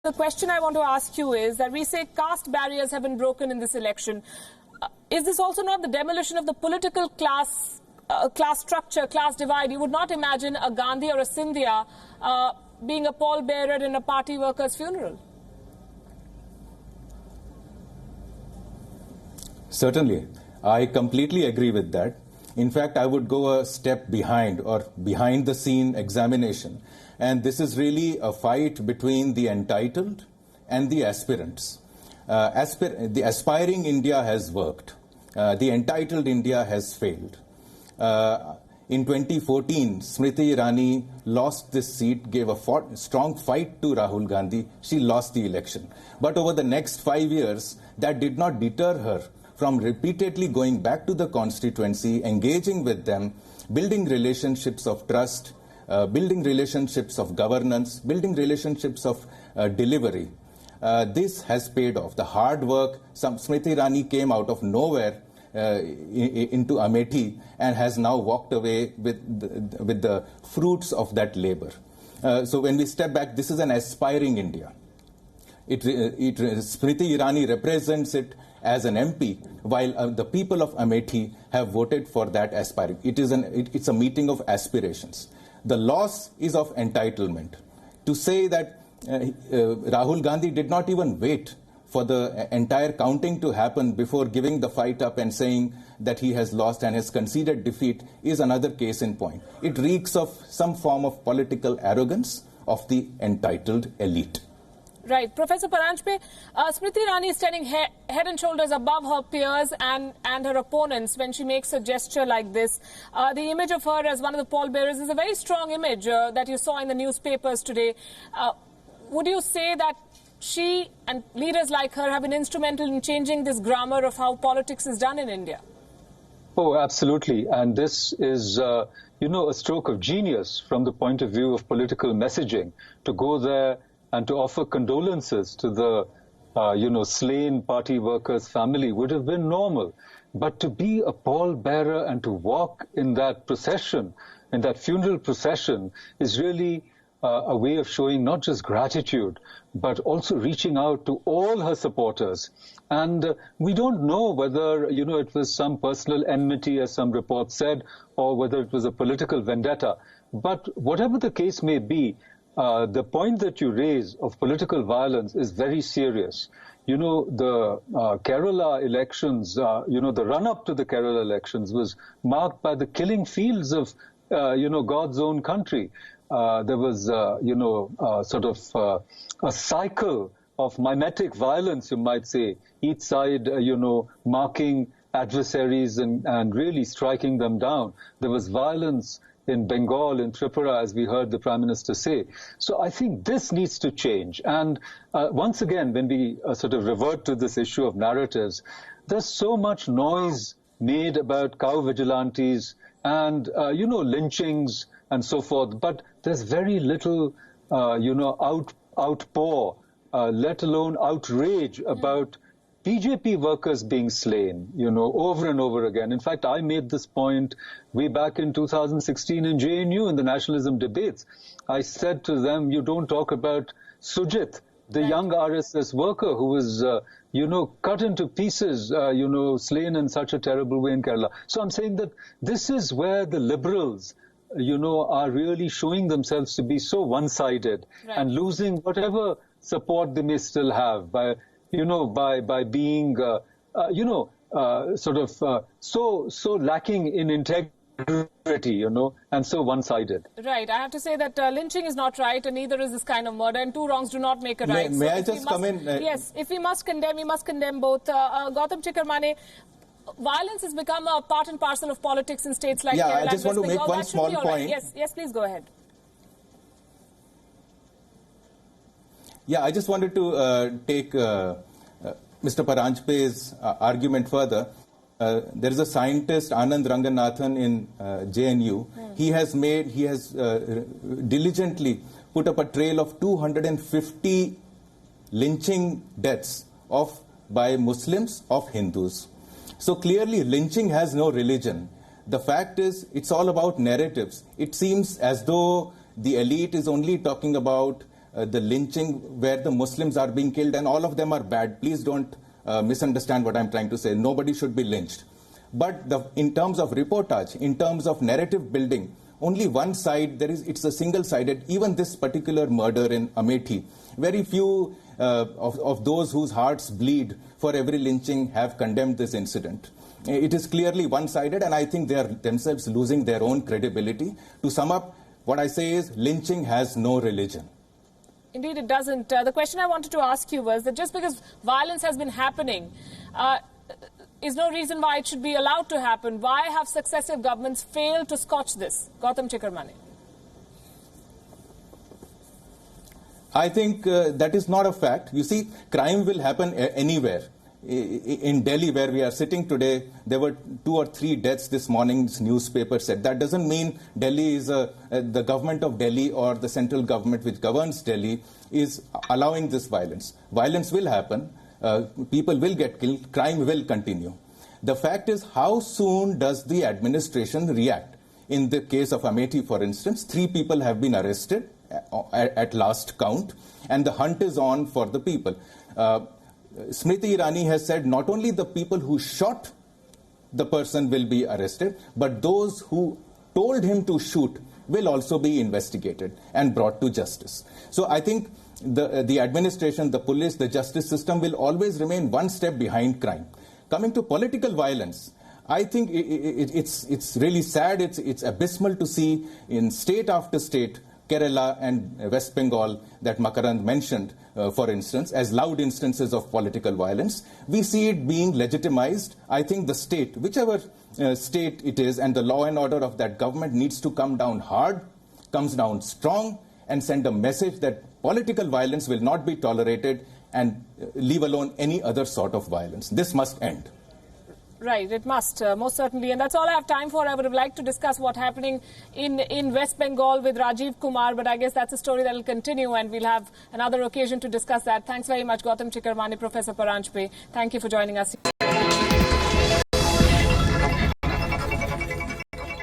The question I want to ask you is that we say caste barriers have been broken in this election. Is this also not the demolition of the political class structure, class divide? You would not imagine a Gandhi or a Scindia being a pallbearer in a party worker's funeral. Certainly. I completely agree with that. In fact, I would go a step behind or behind the scene examination. And this is really a fight between the entitled and the aspirants. The aspiring India has worked. The entitled India has failed. In 2014, Smriti Irani lost this seat, gave a strong fight to Rahul Gandhi. She lost the election. But over the next 5 years, that did not deter her from repeatedly going back to the constituency, engaging with them, building relationships of trust, building relationships of governance, building relationships of delivery. This has paid off. The hard work, Smriti Irani came out of nowhere into Amethi and has now walked away with the fruits of that labor. So when we step back, this is an aspiring India. Smriti Irani represents it as an MP, while the people of Amethi have voted for that aspiring. It's a meeting of aspirations. The loss is of entitlement. To say that Rahul Gandhi did not even wait for the entire counting to happen before giving the fight up and saying that he has lost and has conceded defeat is another case in point. It reeks of some form of political arrogance of the entitled elite. Right. Professor Paranjape, Smriti Irani is standing head and shoulders above her peers and her opponents when she makes a gesture like this. The image of her as one of the pallbearers is a very strong image that you saw in the newspapers today. Would you say that she and leaders like her have been instrumental in changing this grammar of how politics is done in India? Oh, absolutely. And this is, a stroke of genius from the point of view of political messaging, to go there and to offer condolences to the, slain party workers' family would have been normal. But to be a pallbearer and to walk in that procession, in that funeral procession, is really a way of showing not just gratitude, but also reaching out to all her supporters. And we don't know whether, it was some personal enmity, as some reports said, or whether it was a political vendetta. But whatever the case may be, the point that you raise of political violence is very serious. The Kerala elections, the run-up to the Kerala elections was marked by the killing fields of, God's own country. There was, a cycle of mimetic violence, you might say, each side, marking adversaries and really striking them down. There was violence in Bengal, in Tripura, as we heard the Prime Minister say. So I think this needs to change. And once again, when we sort of revert to this issue of narratives, there's so much noise made about cow vigilantes and, lynchings and so forth. But there's very little, outpour, let alone outrage about BJP workers being slain, over and over again. In fact, I made this point way back in 2016 in JNU in the nationalism debates. I said to them, you don't talk about Sujit, the young RSS worker who was, cut into pieces, slain in such a terrible way in Kerala. So I'm saying that this is where the liberals, are really showing themselves to be so one-sided and losing whatever support they may still have by being, so lacking in integrity, and so one-sided. Right. I have to say that lynching is not right, and neither is this kind of murder, and two wrongs do not make a right. May I just come in? Yes. If we must condemn both. Gautam Chikermane, violence has become a part and parcel of politics in states like Kerala. I just want to make one small point. Right. Yes, please go ahead. Yeah, I just wanted to take Mr. Paranjape's argument further. There is a scientist, Anand Ranganathan, in JNU. He has diligently put up a trail of 250 lynching deaths by Muslims of Hindus. So clearly, lynching has no religion. The fact is, it's all about narratives. It seems as though the elite is only talking about the lynching where the Muslims are being killed, and all of them are bad. Please don't misunderstand what I'm trying to say. Nobody should be lynched. But in terms of reportage, in terms of narrative building, only one side, it's a single-sided. Even this particular murder in Amethi, very few of those whose hearts bleed for every lynching have condemned this incident. It is clearly one-sided, and I think they are themselves losing their own credibility. To sum up, what I say is lynching has no religion. Indeed, it doesn't. The question I wanted to ask you was that just because violence has been happening is no reason why it should be allowed to happen. Why have successive governments failed to scotch this? Gautam Chikermane. I think that is not a fact. You see, crime will happen anywhere. In Delhi, where we are sitting today, there were 2 or 3 deaths this morning's newspaper said. That doesn't mean Delhi is the government of Delhi or the central government which governs Delhi is allowing this violence. Violence will happen. People will get killed. Crime will continue. The fact is, how soon does the administration react? In the case of Amethi, for instance, 3 people have been arrested at last count, and the hunt is on for the people. Smriti Irani has said not only the people who shot the person will be arrested, but those who told him to shoot will also be investigated and brought to justice. So I think the administration, the police, the justice system will always remain one step behind crime. Coming to political violence, I think it's really sad, it's abysmal to see in state after state, Kerala and West Bengal that Makarand mentioned, for instance, as loud instances of political violence. We see it being legitimized. I think the state, whichever state it is, and the law and order of that government needs to come down hard, comes down strong, and send a message that political violence will not be tolerated and leave alone any other sort of violence. This must end. Right, it must, most certainly. And that's all I have time for. I would have liked to discuss what's happening in West Bengal with Rajiv Kumar, but I guess that's a story that will continue and we'll have another occasion to discuss that. Thanks very much, Gautam Chikermane, Professor Paranjape. Thank you for joining us.